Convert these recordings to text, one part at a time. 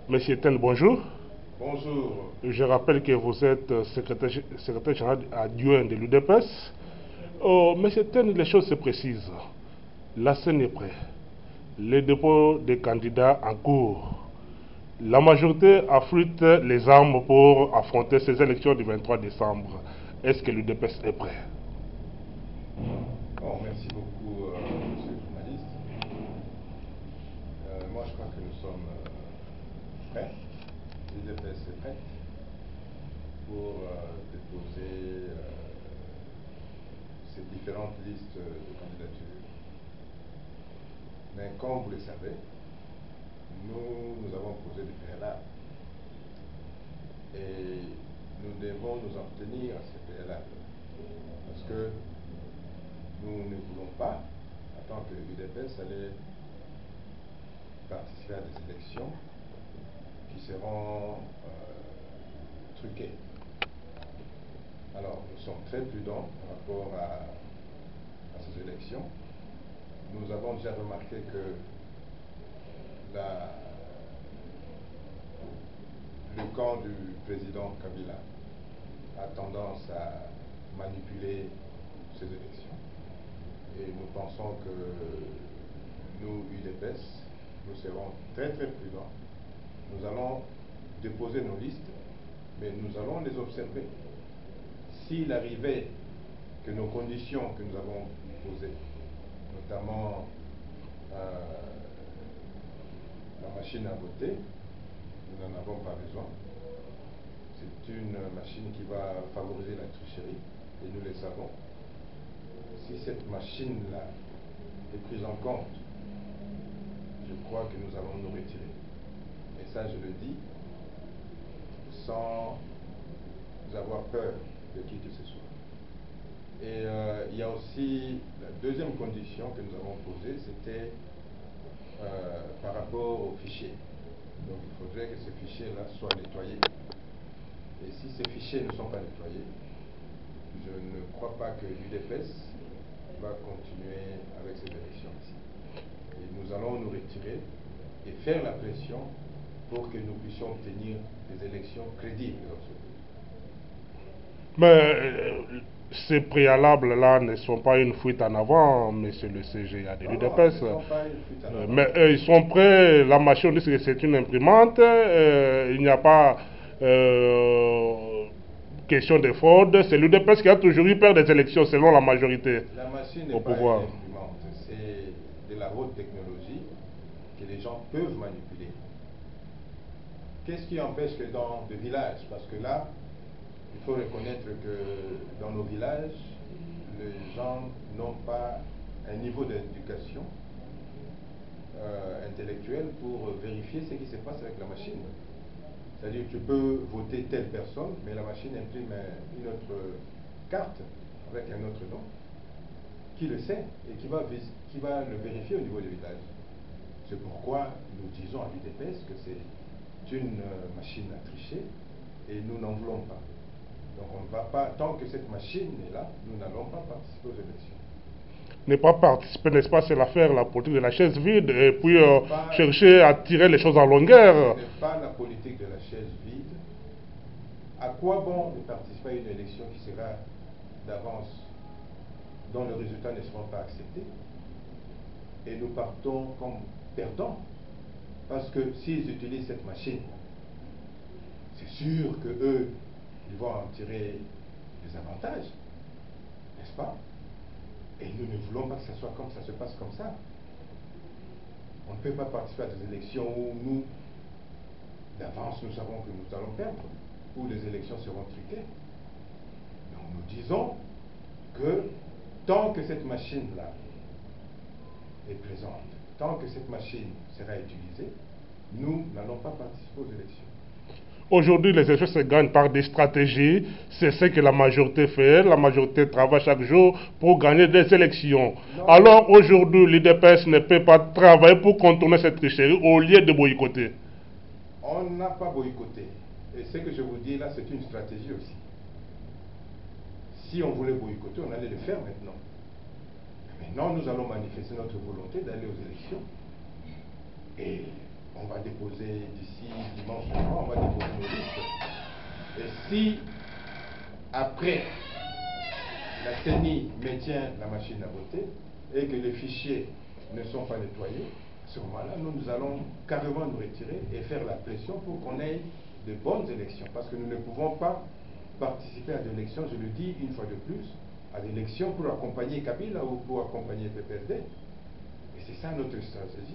Monsieur Ten, bonjour. Bonjour. Je rappelle que vous êtes secrétaire général adjoint de l'UDPS. Oh, Monsieur Ten, les choses se précisent. La scène est prête. Les dépôts des candidats en cours. La majorité affrute les armes pour affronter ces élections du 23 décembre. Est-ce que l'UDPS est prêt? Bon, merci beaucoup, monsieur le journaliste. Moi, je crois que nous sommes prêts. L'UDPS est prête pour déposer ces différentes listes de candidatures. Mais comme vous le savez, nous avons posé des préalables. Et nous devons nous en tenir à ces préalables. Parce que nous ne voulons pas, en tant que l'UDPS, aller participer à des élections qui seront truquées. Alors, nous sommes très prudents par rapport à ces élections. Nous avons déjà remarqué que le camp du président Kabila a tendance à manipuler ces élections. Et nous pensons que nous, UDPS, nous serons très très prudents. Nous allons déposer nos listes, mais nous allons les observer. S'il arrivait que nos conditions que nous avons posées, notamment la machine à voter, nous n'en avons pas besoin. C'est une machine qui va favoriser la tricherie, et nous le savons. Si cette machine-là est prise en compte, je crois que nous allons nous retirer. Et ça, je le dis sans avoir peur de qui que ce soit. Et il y a aussi la deuxième condition que nous avons posée, c'était par rapport au fichier. Donc il faudrait que ces fichiers-là soient nettoyés. Et si ces fichiers ne sont pas nettoyés, je ne crois pas que l'UDPS va continuer avec ces élections-ci. Et nous allons nous retirer et faire la pression pour que nous puissions obtenir des élections crédibles dans ce pays. Mais ces préalables-là ne sont pas une fuite en avant, monsieur le CGA de l'UDPS. Non, pas une fuite en avant. Mais ils sont prêts, la machine dit que c'est une imprimante, il n'y a pas question de fraude. C'est l'UDPS qui a toujours eu peur des élections selon la majorité La machine au n'est pas pouvoir. une imprimante, c'est de la haute technologie que les gens peuvent manipuler. Qu'est-ce qui empêche que dans des villages, parce que là, il faut reconnaître que dans nos villages, les gens n'ont pas un niveau d'éducation intellectuelle pour vérifier ce qui se passe avec la machine. C'est-à-dire que tu peux voter telle personne, mais la machine imprime une autre carte avec un autre nom. Qui le sait et qui va le vérifier au niveau du village. C'est pourquoi nous disons à l'UDPS que c'est une machine à tricher et nous n'en voulons pas. Donc on ne va pas, tant que cette machine est là, nous n'allons pas participer aux élections. Ne pas participer, n'est-ce pas, c'est l'affaire, la politique de la chaise vide, et puis chercher à tirer les choses en longueur. Ce n'est pas la politique de la chaise vide. À quoi bon de participer à une élection qui sera d'avance, dont les résultats ne seront pas acceptés, et nous partons comme perdants? Parce que s'ils utilisent cette machine, c'est sûr qu'eux, ils vont en tirer des avantages, n'est-ce pas? Et nous ne voulons pas que ça soit comme ça, se passe comme ça. On ne peut pas participer à des élections où nous, d'avance, nous savons que nous allons perdre, où les élections seront truquées. Donc nous disons que tant que cette machine-là est présente, tant que cette machine sera utilisée, nous n'allons pas participer aux élections. Aujourd'hui, les élections se gagnent par des stratégies. C'est ce que la majorité fait. La majorité travaille chaque jour pour gagner des élections. Non. Alors aujourd'hui, l'UDPS ne peut pas travailler pour contourner cette tricherie au lieu de boycotter. On n'a pas boycotté. Et ce que je vous dis là, c'est une stratégie aussi. Si on voulait boycotter, on allait le faire maintenant. Maintenant, nous allons manifester notre volonté d'aller aux élections. Et on va déposer d'ici dimanche soir, on va déposer nos listes. Et si, après, la CENI maintient la machine à voter et que les fichiers ne sont pas nettoyés, à ce moment-là, nous allons carrément nous retirer et faire la pression pour qu'on ait de bonnes élections. Parce que nous ne pouvons pas participer à des élections, je le dis une fois de plus, à des élections pour accompagner Kabila ou pour accompagner PPRD. Et c'est ça notre stratégie.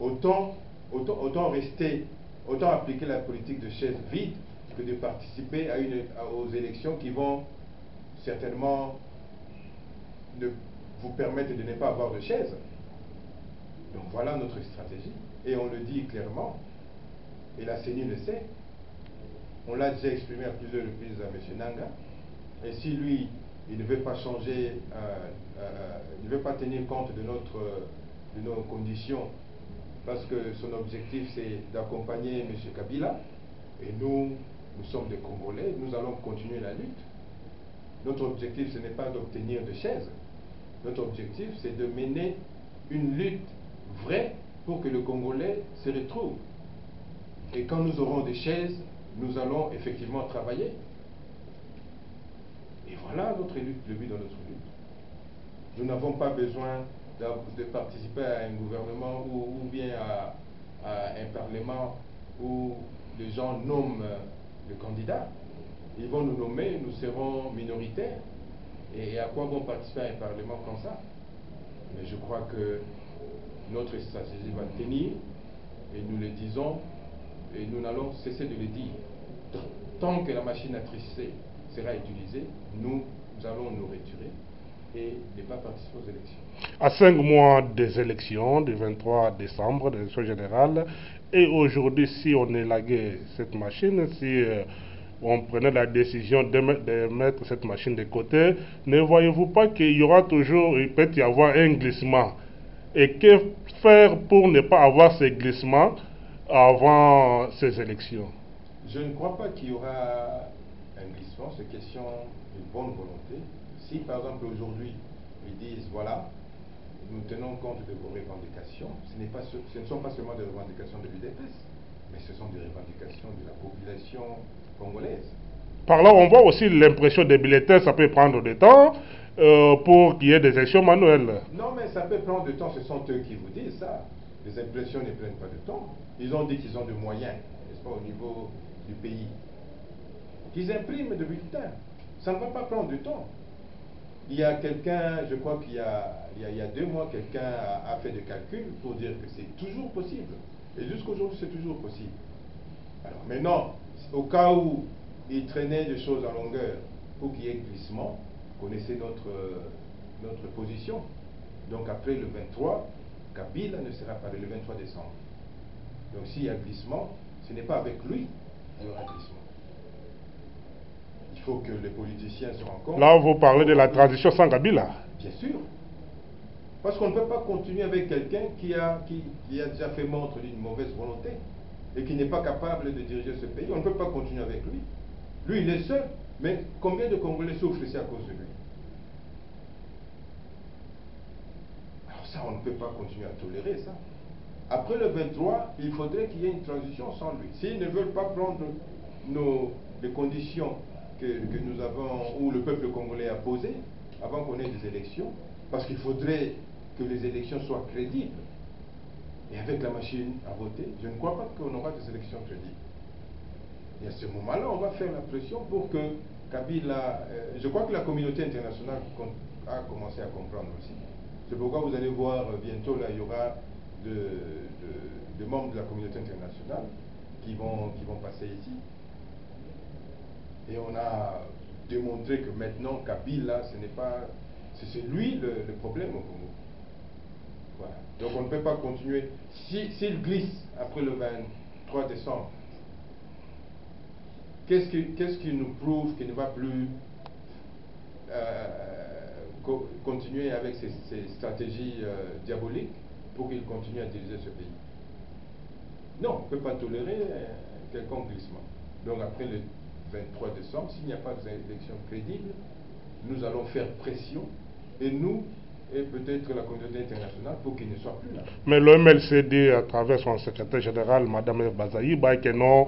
Autant appliquer la politique de chaise vide que de participer aux élections qui vont certainement vous permettre de ne pas avoir de chaise. Donc voilà notre stratégie. Et on le dit clairement, et la CENI le sait. On l'a déjà exprimé à plusieurs reprises à M. Nanga. Et si lui, il ne veut pas changer, il ne veut pas tenir compte de nos conditions, parce que son objectif c'est d'accompagner M. Kabila, et nous sommes des Congolais, nous allons continuer la lutte. Notre objectif ce n'est pas d'obtenir de chaises. Notre objectif c'est de mener une lutte vraie pour que le Congolais se retrouve. Et quand nous aurons des chaises, nous allons effectivement travailler. Et voilà notre lutte, le but de notre lutte. Nous n'avons pas besoin de participer à un gouvernement ou bien à un parlement où les gens nomment le candidat. Ils vont nous nommer, nous serons minoritaires. Et à quoi vont participer à un parlement comme ça? Mais je crois que notre stratégie va tenir, et nous le disons, et nous n'allons cesser de le dire. Tant que la machine à tricher sera utilisée, nous allons nous retirer et ne pas participer aux élections. À 5 mois des élections, du 23 décembre, des élections générales, et aujourd'hui, si on élaguait cette machine, si on prenait la décision de mettre cette machine de côté, ne voyez-vous pas qu'il y aura toujours, il peut y avoir un glissement? Et que faire pour ne pas avoir ces glissements avant ces élections? Je ne crois pas qu'il y aura un glissement, c'est question d'une bonne volonté. Si par exemple aujourd'hui ils disent voilà, nous tenons compte de vos revendications, ce ne sont pas seulement des revendications de l'UDPS, mais ce sont des revendications de la population congolaise. Par là, on voit aussi l'impression des bulletins, ça peut prendre du temps pour qu'il y ait des élections manuelles. Non, mais ça peut prendre du temps, ce sont eux qui vous disent ça. Les impressions ne prennent pas de temps. Ils ont dit qu'ils ont des moyens, n'est-ce pas, au niveau du pays. Qu'ils impriment des bulletins. Ça ne va pas prendre du temps. Il y a quelqu'un, je crois qu'il y a 2 mois, quelqu'un a fait des calculs pour dire que c'est toujours possible. Et jusqu'aujourd'hui, c'est toujours possible. Alors maintenant, au cas où il traînait des choses en longueur pour qu'il y ait glissement, connaissez notre position. Donc après le 23, Kabila ne sera pas le 23 décembre. Donc s'il y a glissement, ce n'est pas avec lui qu'il y aura glissement. Il faut que les politiciens se rendent compte. Là, vous parlez de la transition sans Kabila. Bien sûr. Parce qu'on ne peut pas continuer avec quelqu'un qui a déjà fait montre d'une mauvaise volonté et qui n'est pas capable de diriger ce pays. On ne peut pas continuer avec lui. Lui, il est seul. Mais combien de Congolais souffrent ici à cause de lui? Alors ça, on ne peut pas continuer à tolérer ça. Après le 23, il faudrait qu'il y ait une transition sans lui. S'ils ne veulent pas prendre les conditions que nous avons, ou le peuple congolais a posées, avant qu'on ait des élections, parce qu'il faudrait que les élections soient crédibles. Et avec la machine à voter, je ne crois pas qu'on aura des élections crédibles. Et à ce moment-là, on va faire la pression pour que Kabila... je crois que la communauté internationale a commencé à comprendre aussi. C'est pourquoi vous allez voir bientôt, là, il y aura de membres de la communauté internationale qui vont passer ici. Et on a démontré que maintenant, Kabila, ce n'est pas... c'est lui le problème au Congo. Voilà. Donc on ne peut pas continuer. S'il glisse après le 23 décembre, qu'est-ce qui nous prouve qu'il ne va plus continuer avec ces stratégies diaboliques pour qu'il continue à diriger ce pays? Non, on ne peut pas tolérer quelconque glissement. Donc après le 23 décembre, s'il n'y a pas d'élection crédible, nous allons faire pression et nous et peut-être la communauté internationale pour qu'il ne soit plus là. Mais le MLC dit à travers son secrétaire général, Mme Bazaï, que non,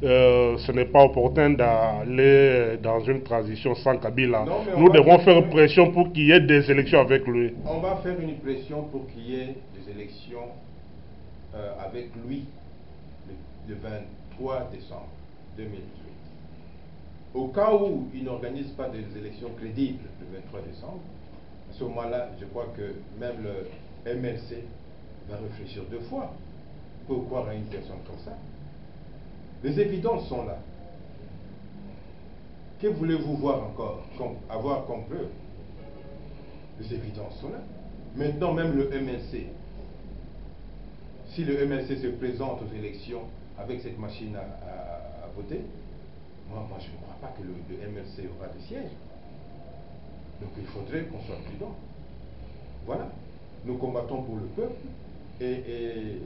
ce n'est pas opportun d'aller dans une transition sans Kabila. Non, nous devons faire pression pour qu'il y ait des élections avec lui. On va faire une pression pour qu'il y ait des élections avec lui le 23 décembre 2018. Au cas où il n'organise pas des élections crédibles le 23 décembre, à ce moment-là, je crois que même le MLC va réfléchir deux fois pour croire à une personne comme ça. Les évidences sont là. Que voulez-vous voir encore, avoir comme preuve? Les évidences sont là. Maintenant, même le MLC, si le MLC se présente aux élections avec cette machine à voter, moi je ne crois pas que le MLC aura des sièges. Donc il faudrait qu'on soit prudent. Voilà. Nous combattons pour le peuple et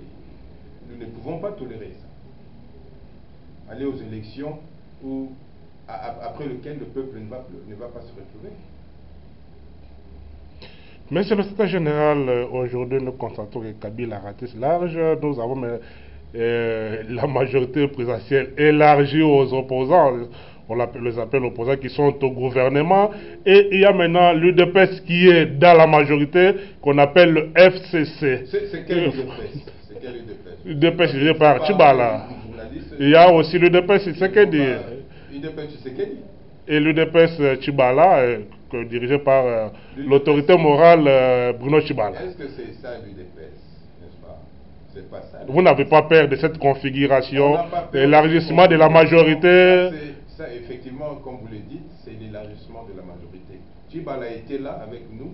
nous ne pouvons pas tolérer ça. Aller aux élections après lesquelles le peuple ne va pas se retrouver. Monsieur le secrétaire général, aujourd'hui nous constatons que Kabila ratisse large. Nous avons la majorité présidentielle élargie aux opposants. On les appelle opposants qui sont au gouvernement. Et il y a maintenant l'UDPS qui est dans la majorité, qu'on appelle le FCC. C'est quel UDPS? C'est quel UDPS? L'UDPS dirigé par Tchibala. Il y a aussi l'UDPS Tshisekedi. UDPS Tshisekedi. Et l'UDPS Tchibala, dirigé par l'autorité morale Bruno Tchibala. Est-ce que c'est ça l'UDPS, n'est-ce pas? C'est pas ça. Vous n'avez pas peur de cette configuration, l'élargissement de la majorité? Ça, effectivement, comme vous le dites, c'est l'élargissement de la majorité. Tchibala était là avec nous.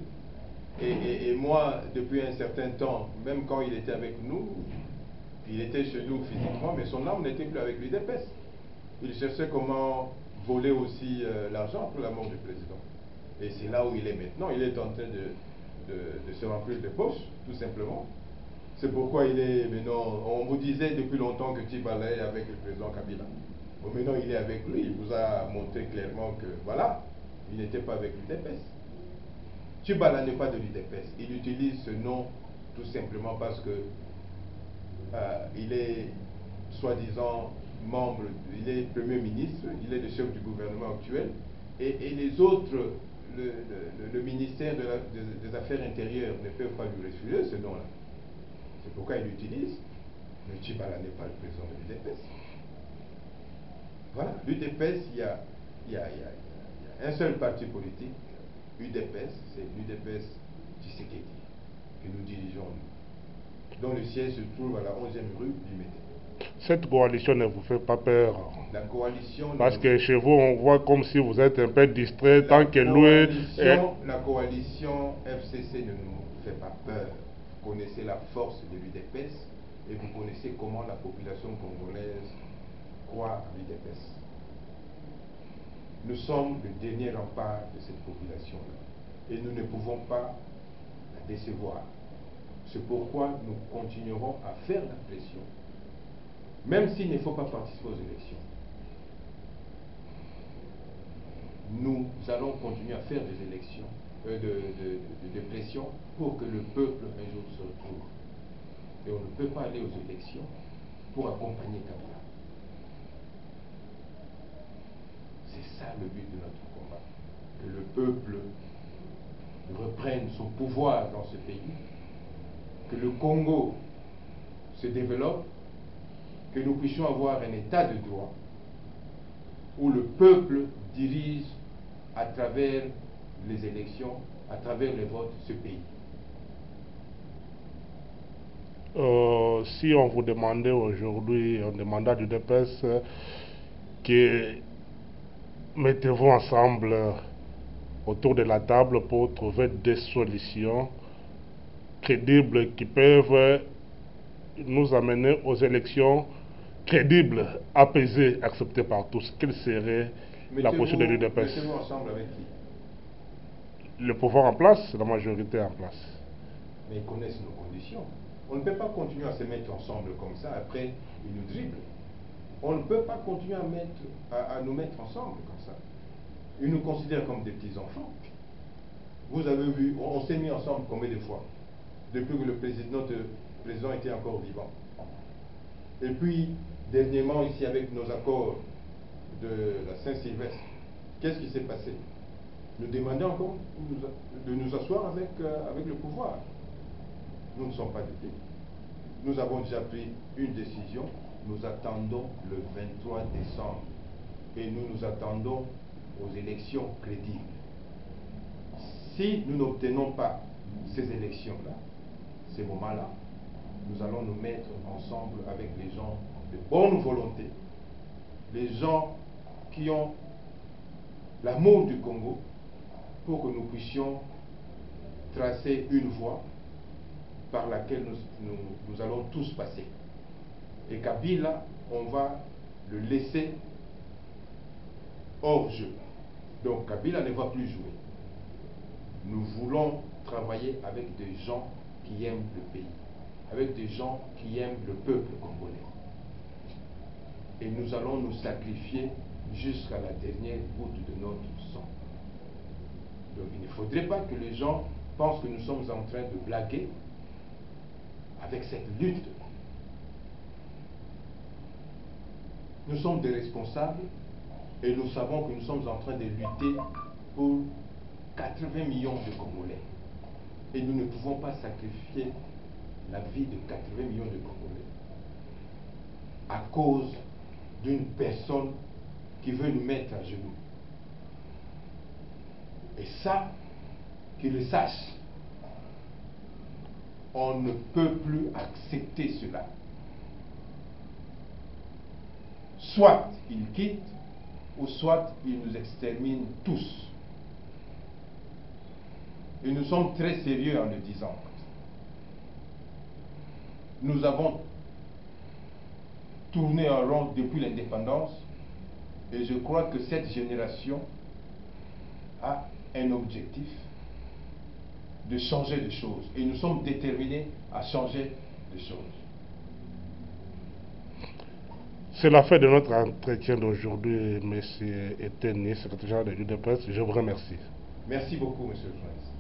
Et moi, depuis un certain temps, même quand il était avec nous, il était chez nous physiquement, mais son âme n'était plus avec l'UDPS. Il cherchait comment voler aussi l'argent pour la mort du président. Et c'est là où il est maintenant. Il est en train de se remplir de poches, tout simplement. C'est pourquoi il est maintenant... On vous disait depuis longtemps que Tchibala est avec le président Kabila. Bon, maintenant il est avec lui. Il vous a montré clairement que, voilà, il n'était pas avec l'UDPS. Tchibala n'est pas de l'UDPS. Il utilise ce nom tout simplement parce que il est soi-disant membre, il est Premier ministre, il est le chef du gouvernement actuel, et les autres, le ministère des Affaires intérieures ne peuvent pas lui refuser ce nom-là. C'est pourquoi il l'utilise, mais Tchibala n'est pas le président de l'UDPS. Voilà, l'UDPS, il y a un seul parti politique, UDPS, c'est l'UDPS Tshisekedi, que nous dirigeons nous, dont le siège se trouve à la 11e rue du Mété. Cette coalition ne vous fait pas peur? La coalition... Parce que chez vous, on voit comme si vous êtes un peu distrait tant que lui... La coalition FCC ne nous fait pas peur. Vous connaissez la force de l'UDPS et vous connaissez comment la population congolaise croit à l'UDPS. Nous sommes le dernier rempart de cette population-là et nous ne pouvons pas la décevoir. C'est pourquoi nous continuerons à faire la pression, même s'il ne faut pas participer aux élections. Nous allons continuer à faire des élections, de pression pour que le peuple un jour se retrouve. Et on ne peut pas aller aux élections pour accompagner Kabila. C'est ça le but de notre combat. Que le peuple reprenne son pouvoir dans ce pays, que le Congo se développe, que nous puissions avoir un état de droit où le peuple dirige à travers les élections, à travers les votes, ce pays. Si on vous demandait aujourd'hui, on demandait à l'UDPS que mettez-vous ensemble autour de la table pour trouver des solutions crédibles qui peuvent nous amener aux élections crédibles, apaisées, acceptées par tous. Quelle serait la position de l'UDPS? Mettez-vous ensemble avec qui? Le pouvoir en place, la majorité en place. Mais ils connaissent nos conditions. On ne peut pas continuer à se mettre ensemble comme ça, après ils nous dribblent. On ne peut pas continuer à nous mettre ensemble comme ça. Ils nous considèrent comme des petits-enfants. vous avez vu, on s'est mis ensemble combien de fois depuis que notre président était encore vivant. Et puis, dernièrement, ici, avec nos accords de la Saint-Sylvestre, qu'est-ce qui s'est passé? Nous demandons encore de nous asseoir avec le pouvoir. Nous ne sommes pas dédiés. Nous avons déjà pris une décision. Nous attendons le 23 décembre. Et nous attendons aux élections crédibles. Si nous n'obtenons pas ces élections-là, ces moments-là, nous allons nous mettre ensemble avec les gens de bonne volonté, les gens qui ont l'amour du Congo, pour que nous puissions tracer une voie par laquelle nous allons tous passer. Et Kabila, on va le laisser hors jeu. Donc Kabila ne va plus jouer. Nous voulons travailler avec des gens qui aiment le pays, avec des gens qui aiment le peuple congolais. Et nous allons nous sacrifier jusqu'à la dernière goutte de notre sang. Donc il ne faudrait pas que les gens pensent que nous sommes en train de blaguer avec cette lutte. Nous sommes des responsables et nous savons que nous sommes en train de lutter pour 80 millions de Congolais. Et nous ne pouvons pas sacrifier la vie de 80 millions de Congolais à cause d'une personne qui veut nous mettre à genoux. Et ça, qu'ils le sachent, on ne peut plus accepter cela. Soit ils quittent, ou soit ils nous exterminent tous. Et nous sommes très sérieux en le disant. Nous avons tourné en rond depuis l'indépendance, et je crois que cette génération a un objectif de changer les choses. Et nous sommes déterminés à changer les choses. C'est la fin de notre entretien d'aujourd'hui, M. Eteni, secrétaire général de l'UDPS. Je vous remercie. Merci beaucoup, M. le journaliste.